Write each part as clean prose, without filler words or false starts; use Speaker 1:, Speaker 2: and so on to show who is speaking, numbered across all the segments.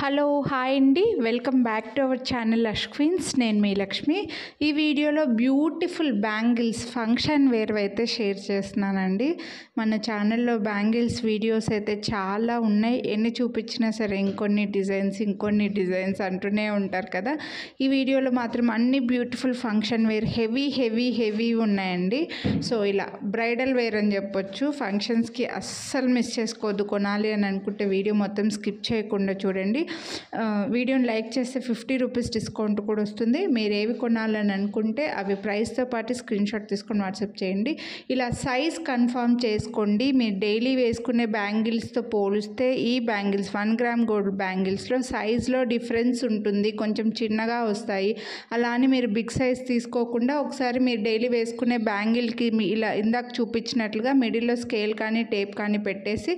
Speaker 1: Hello hi అండి, welcome back to our channel Ashwins. నేను మీ లక్ష్మి. ఈ వీడియోలో బ్యూటిఫుల్ బ్యాంగిల్స్ ఫంక్షన్ వేర్ అయితే షేర్ చేస్తున్నానండి. మన ఛానల్లో బ్యాంగిల్స్ వీడియోస్ అయితే చాలా ఉన్నాయి. ఎన్ని చూపించినా సరే ఇంకొన్ని డిజైన్స్ అంటూనే ఉంటారు కదా. ఈ వీడియోలో మాత్రం అన్ని బ్యూటిఫుల్ ఫంక్షన్ వేర్ హెవీ ఉన్నాయండి. సో ఇలా బ్రైడల్ వేర్ అని చెప్పొచ్చు. ఫంక్షన్స్కి అస్సలు మిస్ చేసుకోవద్దు. కొనాలి అని అనుకుంటే వీడియో మొత్తం స్కిప్ చేయకుండా చూడండి. వీడియోని లైక్ చేస్తే 50 రూపీస్ డిస్కౌంట్ కూడా వస్తుంది. మీరు ఏవి కొనాలని అనుకుంటే అవి ప్రైస్తో పాటు స్క్రీన్ షాట్ తీసుకొని వాట్సాప్ చేయండి. ఇలా సైజ్ కన్ఫర్మ్ చేసుకోండి. మీరు డైలీ వేసుకునే బ్యాంగిల్స్తో పోలిస్తే ఈ బ్యాంగిల్స్ 1 గ్రామ్ గోల్డ్ బ్యాంగిల్స్లో సైజ్లో డిఫరెన్స్ ఉంటుంది. కొంచెం చిన్నగా వస్తాయి. అలా అని మీరు బిగ్ సైజ్ తీసుకోకుండా ఒకసారి మీరు డైలీ వేసుకునే బ్యాంగిల్కి ఇలా ఇందాక చూపించినట్లుగా మిడిల్లో స్కేల్ కానీ టేప్ కానీ పెట్టేసి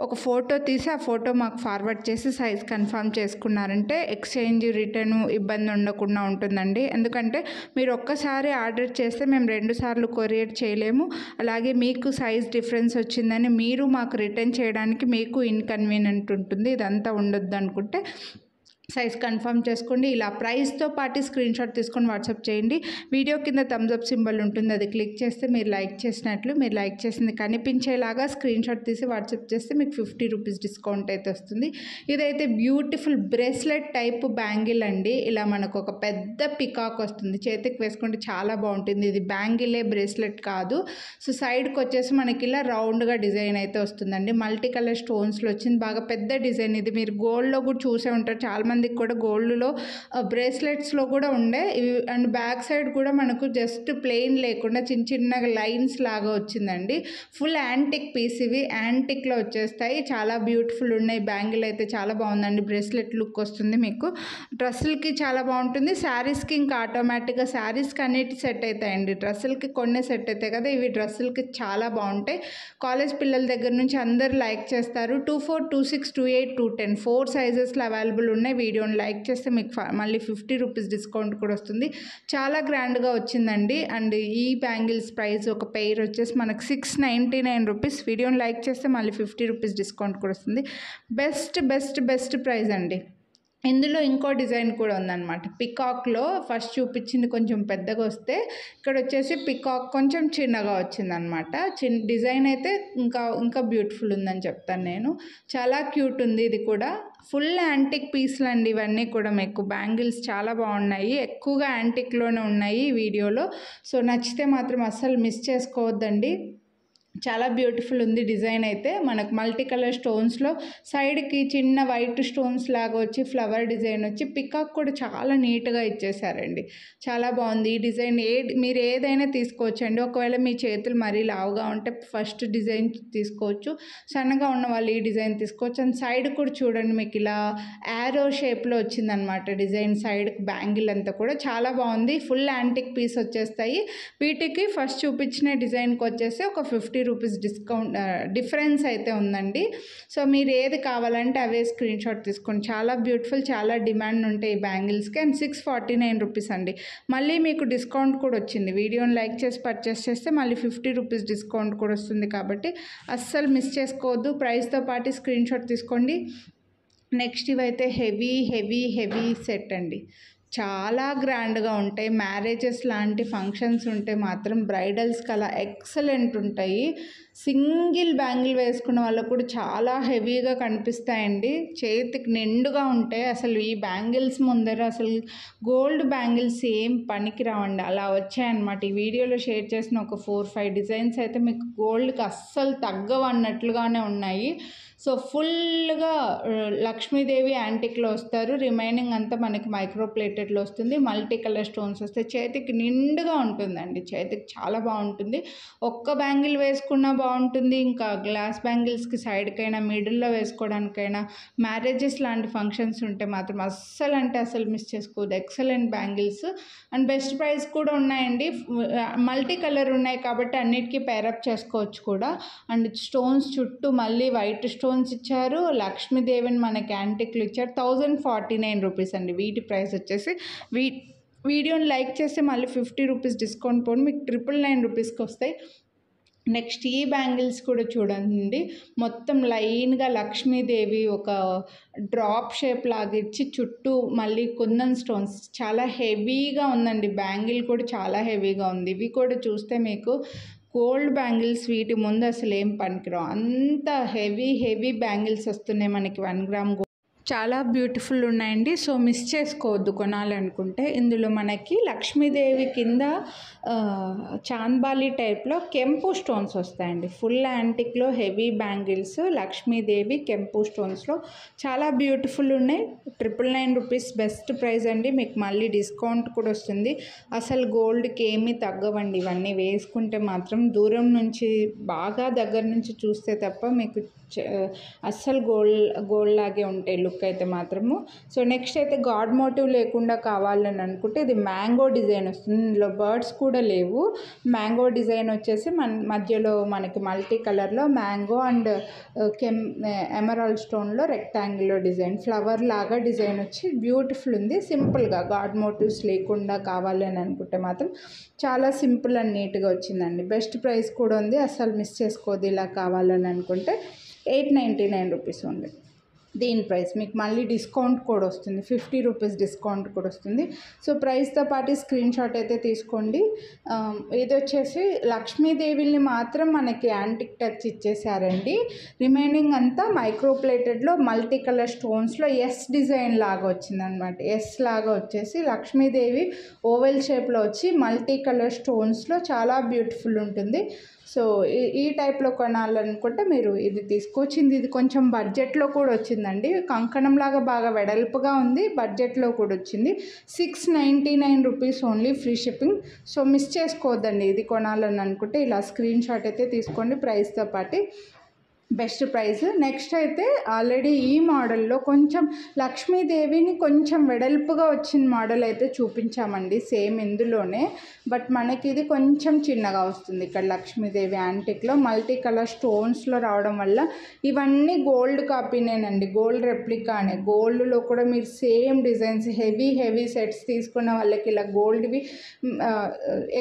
Speaker 1: ఒక ఫోటో తీసి ఆ ఫోటో మాకు ఫార్వర్డ్ చేసి సైజ్ కన్ఫర్మ్ చేసుకున్నారంటే ఎక్స్చేంజ్ రిటర్న్ ఇబ్బంది ఉండకుండా ఉంటుందండి. ఎందుకంటే మీరు ఒక్కసారి ఆర్డర్ చేస్తే మేము 2 సార్లు కొరియర్ చేయలేము. అలాగే మీకు సైజ్ డిఫరెన్స్ వచ్చిందని మీరు మాకు రిటర్న్ చేయడానికి మీకు ఇన్కన్వీనియంట్ ఉంటుంది. ఇదంతా ఉండొద్దు అనుకుంటే సైజ్ కన్ఫర్మ్ చేసుకోండి. ఇలా ప్రైస్తో పాటు స్క్రీన్ షాట్ తీసుకొని వాట్సాప్ చేయండి. వీడియో కింద థమ్స్ అప్ సింబల్ ఉంటుంది, అది క్లిక్ చేస్తే మీరు లైక్ చేసినట్లు, మీరు లైక్ చేసింది కనిపించేలాగా స్క్రీన్ షాట్ తీసి వాట్సాప్ చేస్తే మీకు 50 రూపీస్ డిస్కౌంట్ అయితే వస్తుంది. ఇదైతే బ్యూటిఫుల్ బ్రేస్లెట్ టైప్ బ్యాంగిల్ అండి. ఇలా మనకు ఒక పెద్ద పికాక్ వస్తుంది, చేతికి వేసుకుంటే చాలా బాగుంటుంది. ఇది బ్యాంగిలే, బ్రేస్లెట్ కాదు. సో సైడ్కి వచ్చేసి మనకి ఇలా రౌండ్గా డిజైన్ అయితే వస్తుందండి. మల్టీ కలర్ స్టోన్స్లో వచ్చింది, బాగా పెద్ద డిజైన్. ఇది మీరు గోల్డ్లో కూడా చూసే ఉంటారు. చాలా మందికి కూడా గోల్డ్లో బ్రేస్లెట్స్లో కూడా ఉండే ఇవి. అండ్ బ్యాక్ సైడ్ కూడా మనకు జస్ట్ ప్లెయిన్ లేకుండా చిన్న లైన్స్ లాగా వచ్చిందండి. Full antique piece. ఇవి యాంటిక్లో వచ్చేస్తాయి. చాలా బ్యూటిఫుల్ ఉన్నాయి. బ్యాంగిల్ అయితే చాలా బాగుందండి. బ్రేస్లెట్ లుక్ వస్తుంది మీకు. డ్రెస్సులకి చాలా బాగుంటుంది. శారీస్కి ఇంకా ఆటోమేటిక్గా శారీస్కి అన్నిటి సెట్ అవుతాయండి. డ్రెస్సులకి కొన్ని సెట్ అవుతాయి కదా, ఇవి డ్రెస్సులకి చాలా బాగుంటాయి. కాలేజ్ పిల్లల దగ్గర నుంచి అందరు లైక్ చేస్తారు. 24, 26, 28, 210 4 సైజెస్లో అవైలబుల్ ఉన్నాయి. వీడియోని లైక్ చేస్తే మీకు మళ్ళీ 50 రూపీస్ డిస్కౌంట్ కూడా వస్తుంది. చాలా గ్రాండ్గా వచ్చిందండి. అండ్ ఈ బ్యాంగిల్స్ ప్రైస్ ఒక పెయిర్ వచ్చేసి మనకు 699 రూపీస్. వీడియోని లైక్ చేస్తే మళ్ళీ 50 రూపీస్ డిస్కౌంట్ కూడా వస్తుంది. బెస్ట్ ప్రైస్ అండి. ఇందులో ఇంకో డిజైన్ కూడా ఉందన్నమాట. పికాక్లో ఫస్ట్ చూపించింది కొంచెం పెద్దగా వస్తే ఇక్కడ వచ్చేసి పికాక్ కొంచెం చిన్నగా వచ్చిందనమాట. డిజైన్ అయితే ఇంకా బ్యూటిఫుల్ ఉందని చెప్తాను నేను. చాలా క్యూట్ ఉంది. ఇది కూడా ఫుల్ యాంటిక్ పీస్లు అండి. ఇవన్నీ కూడా మీకు బ్యాంగిల్స్ చాలా బాగున్నాయి. ఎక్కువగా యాంటిక్లోనే ఉన్నాయి ఈ వీడియోలో. సో నచ్చితే మాత్రం అస్సలు మిస్ చేసుకోవద్దండి. చాలా బ్యూటిఫుల్ ఉంది డిజైన్ అయితే. మనకు మల్టీ కలర్ స్టోన్స్లో సైడ్కి చిన్న వైట్ స్టోన్స్ లాగా వచ్చి ఫ్లవర్ డిజైన్ వచ్చి పికాక్ కూడా చాలా నీట్గా ఇచ్చేసారండి. చాలా బాగుంది ఈ డిజైన్. మీరు ఏదైనా తీసుకోవచ్చు అండి. ఒకవేళ మీ చేతులు మరీ లావుగా ఉంటే ఫస్ట్ డిజైన్ తీసుకోవచ్చు, సన్నగా ఉన్న వాళ్ళు ఈ డిజైన్ తీసుకోవచ్చు. అండ్ సైడ్ కూడా చూడండి, మీకు ఇలా యారో షేప్లో వచ్చిందనమాట డిజైన్. సైడ్కి బ్యాంగిల్ అంతా కూడా చాలా బాగుంది. ఫుల్ యాంటిక్ పీస్ వచ్చేస్తాయి. వీటికి ఫస్ట్ చూపించిన డిజైన్కి వచ్చేసి ఒక 50 రూపీస్ డిస్కౌంట్ డిఫరెన్స్ అయితే ఉందండి. సో మీరు ఏది కావాలంటే అవే స్క్రీన్ షాట్ తీసుకోండి. చాలా బ్యూటిఫుల్, చాలా డిమాండ్ ఉంటాయి ఈ బ్యాంగిల్స్కి. అండ్ 649 రూపీస్ అండి. మళ్ళీ మీకు డిస్కౌంట్ కూడా వచ్చింది. వీడియోని లైక్ చేసి పర్చేస్ చేస్తే మళ్ళీ 50 రూపీస్ డిస్కౌంట్ కూడా వస్తుంది. కాబట్టి అస్సలు మిస్ చేసుకోవద్దు. ప్రైస్తో పాటు స్క్రీన్ షాట్ తీసుకోండి. నెక్స్ట్ ఇవైతే హెవీ సెట్ అండి. చాలా గ్రాండ్గా ఉంటాయి. మ్యారేజెస్ లాంటి ఫంక్షన్స్ ఉంటే మాత్రం బ్రైడల్స్కి అలా ఎక్సలెంట్ ఉంటాయి. సింగిల్ బ్యాంగిల్ వేసుకున్న వాళ్ళకు కూడా చాలా హెవీగా కనిపిస్తాయండి. చేతికి నిండుగా ఉంటాయి. అసలు ఈ బ్యాంగిల్స్ ముందర అసలు గోల్డ్ బ్యాంగిల్స్ ఏం పనికి రావండి, అలా వచ్చాయన్నమాట. ఈ వీడియోలో షేర్ చేసిన ఒక 4-5 డిజైన్స్ అయితే మీకు గోల్డ్కి అస్సలు తగ్గవు అన్నట్లుగానే ఉన్నాయి. సో ఫుల్గా లక్ష్మీదేవి యాంటిక్లో వస్తారు. రిమైనింగ్ అంతా మనకి మైక్రో ప్లేటెడ్లో వస్తుంది. మల్టీ కలర్ స్టోన్స్ వస్తాయి. చేతికి నిండుగా ఉంటుందండి. చేతికి చాలా బాగుంటుంది. ఒక్క బ్యాంగిల్ వేసుకున్నా బాగుంటుంది. ఇంకా గ్లాస్ బ్యాంగిల్స్కి సైడ్కైనా మిడిల్లో వేసుకోవడానికైనా మ్యారేజెస్ లాంటి ఫంక్షన్స్ ఉంటే మాత్రం అస్సలు మిస్ చేసుకోవద్దు. Excellent bangles and best price కూడా ఉన్నాయండి. మల్టీ కలర్ ఉన్నాయి కాబట్టి అన్నిటికీ పేరప్ చేసుకోవచ్చు కూడా. అండ్ స్టోన్స్ చుట్టూ మళ్ళీ వైట్ స్టోన్స్ ఇచ్చారు. లక్ష్మీదేవిని మనకి యాంటిక్లు ఇచ్చారు. 1049 రూపీస్ అండి వీటి ప్రైస్ వచ్చేసి. వీడియోని లైక్ చేస్తే మళ్ళీ 50 రూపీస్ డిస్కౌంట్ పోను మీకు 999 రూపీస్కి వస్తాయి. నెక్స్ట్ ఈ బ్యాంగిల్స్ కూడా చూడండి, మొత్తం లైన్గా లక్ష్మీదేవి ఒక డ్రాప్ షేప్ లాగా ఇచ్చి చుట్టూ మళ్ళీ కుందన్ స్టోన్స్, చాలా హెవీగా ఉందండి. బ్యాంగిల్ కూడా చాలా హెవీగా ఉంది. ఇవి కూడా చూస్తే మీకు గోల్డ్ బ్యాంగిల్స్ వీటి ముందు అసలు ఏం పనికిరావు, అంత హెవీ బ్యాంగిల్స్ వస్తున్నాయి మనకి 1 గ్రామ్. చాలా బ్యూటిఫుల్ ఉన్నాయండి. సో మిస్ చేసుకోవద్దు కొనాలనుకుంటే. ఇందులో మనకి లక్ష్మీదేవి కింద చాంద్బాలి టైప్లో కెంపు స్టోన్స్ వస్తాయండి. ఫుల్ యాంటిక్లో హెవీ బ్యాంగిల్స్ లక్ష్మీదేవి కెంపు స్టోన్స్లో చాలా బ్యూటిఫుల్ ఉన్నాయి. 999 రూపీస్ బెస్ట్ ప్రైస్ అండి. మీకు మళ్ళీ డిస్కౌంట్ కూడా వస్తుంది. అసలు గోల్డ్కి ఏమీ తగ్గవండి. ఇవన్నీ వేసుకుంటే మాత్రం దూరం నుంచి బాగా దగ్గర నుంచి చూస్తే తప్ప మీకు అస్సలు గోల్డ్ లాగే ఉంటాయి లుక్ అయితే మాత్రము. సో నెక్స్ట్ అయితే గాడ్ మోటివ్ లేకుండా కావాలని అనుకుంటే ఇది మ్యాంగో డిజైన్ వస్తుంది. ఇందులో బర్డ్స్ కూడా లేవు. మ్యాంగో డిజైన్ వచ్చేసి మధ్యలో మనకి మల్టీ కలర్లో మ్యాంగో అండ్ ఎమరాల్డ్ స్టోన్లో రెక్టాంగిల్లో డిజైన్, ఫ్లవర్ లాగా డిజైన్ వచ్చి బ్యూటిఫుల్ ఉంది. సింపుల్గా గాడ్ మోటివ్స్ లేకుండా కావాలని అనుకుంటే మాత్రం చాలా సింపుల్ అండ్ నీట్గా వచ్చిందండి. బెస్ట్ ప్రైస్ కూడా ఉంది. అస్సలు మిస్ చేసుకోవద్దు ఇలా కావాలని అనుకుంటే. 899 రూపీస్ ఉంది దీని ప్రైస్. మీకు మళ్ళీ డిస్కౌంట్ కూడా వస్తుంది, 50 రూపీస్ డిస్కౌంట్ కూడా వస్తుంది. సో ప్రైస్తో పాటు స్క్రీన్ షాట్ అయితే తీసుకోండి. ఇది వచ్చేసి లక్ష్మీదేవిని మాత్రం మనకి యాంటిక్ టచ్ ఇచ్చేసారండి. రిమైనింగ్ అంతా మైక్రోప్లేటెడ్లో మల్టీ కలర్ స్టోన్స్లో ఎస్ డిజైన్ లాగా వచ్చిందనమాట. ఎస్ లాగా వచ్చేసి లక్ష్మీదేవి ఓవెల్ షేప్లో వచ్చి మల్టీ కలర్ స్టోన్స్లో చాలా బ్యూటిఫుల్ ఉంటుంది. సో ఈ టైప్లో కొనాలనుకుంటే మీరు ఇది తీసుకొచ్చింది. ఇది కొంచెం బడ్జెట్లో కూడా వచ్చిందండి. కంకణంలాగా బాగా వెడల్పుగా ఉంది, బడ్జెట్లో కూడా వచ్చింది. 699 rupees only, free shipping. So miss చేసుకోవద్దండి. ఇది కొనాలని అనుకుంటే ఇలా స్క్రీన్ షాట్ అయితే తీసుకోండి ప్రైస్తో పాటు. Best price. నెక్స్ట్ అయితే ఆల్రెడీ ఈ మోడల్లో కొంచెం లక్ష్మీదేవిని కొంచెం వెడల్పుగా వచ్చిన మోడల్ అయితే చూపించామండి సేమ్ ఇందులోనే. బట్ మనకి ఇది కొంచెం చిన్నగా వస్తుంది. ఇక్కడ లక్ష్మీదేవి యాంటిక్లో మల్టీ కలర్ స్టోన్స్లో రావడం వల్ల ఇవన్నీ గోల్డ్ కాపీనేనండి, గోల్డ్ రెప్లికానే. గోల్డ్లో కూడా మీరు సేమ్ డిజైన్స్ హెవీ సెట్స్ తీసుకున్న వాళ్ళకి ఇలా గోల్డ్వి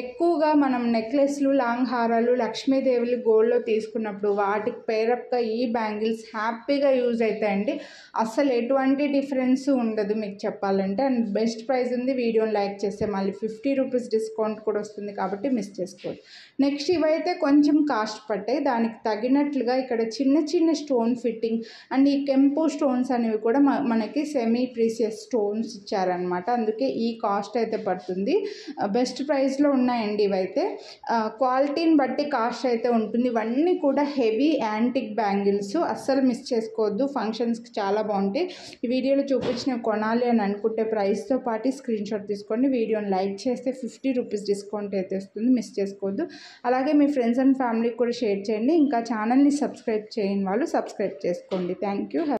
Speaker 1: ఎక్కువగా మనం నెక్లెస్లు, లాంగ్ హారాలు లక్ష్మీదేవిలు గోల్డ్లో తీసుకున్నప్పుడు వాటికి పేరప్గా ఈ బ్యాంగిల్స్ హ్యాపీగా యూజ్ అవుతాయండి. అసలు ఎటువంటి డిఫరెన్స్ ఉండదు మీకు చెప్పాలంటే. అండ్ బెస్ట్ ప్రైస్ ఉంది. వీడియోని లైక్ చేస్తే మళ్ళీ 50 రూపీస్ డిస్కౌంట్ కూడా వస్తుంది కాబట్టి మిస్ చేసుకోవచ్చు. నెక్స్ట్ ఇవైతే కొంచెం కాస్ట్ పట్టాయి. దానికి తగినట్లుగా ఇక్కడ చిన్న స్టోన్ ఫిట్టింగ్ అండ్ ఈ కెంపు స్టోన్స్ అనేవి కూడా మనకి సెమీ ప్రీసియస్ స్టోన్స్ ఇచ్చారనమాట. అందుకే ఈ కాస్ట్ అయితే పడుతుంది. బెస్ట్ ప్రైస్లో ఉన్నాయండి ఇవైతే. క్వాలిటీని బట్టి కాస్ట్ అయితే ఉంటుంది. ఇవన్నీ కూడా హెవీ యాంటిక్ బ్యాంగిల్స్, అస్సలు మిస్ చేసుకోవద్దు. ఫంక్షన్స్కి చాలా బాగుంటాయి. ఈ వీడియోలో చూపించినవి కొనాలి అని అనుకుంటే ప్రైస్తో పాటు స్క్రీన్ షాట్ తీసుకోండి. వీడియోని లైక్ చేస్తే 50 రూపీస్ డిస్కౌంట్ అయితే వస్తుంది, మిస్ చేసుకోవద్దు. అలాగే మీ ఫ్రెండ్స్ అండ్ ఫ్యామిలీకి కూడా షేర్ చేయండి. ఇంకా ఛానల్ని సబ్స్క్రైబ్ చేయని వాళ్ళు సబ్స్క్రైబ్ చేసుకోండి. Thank you.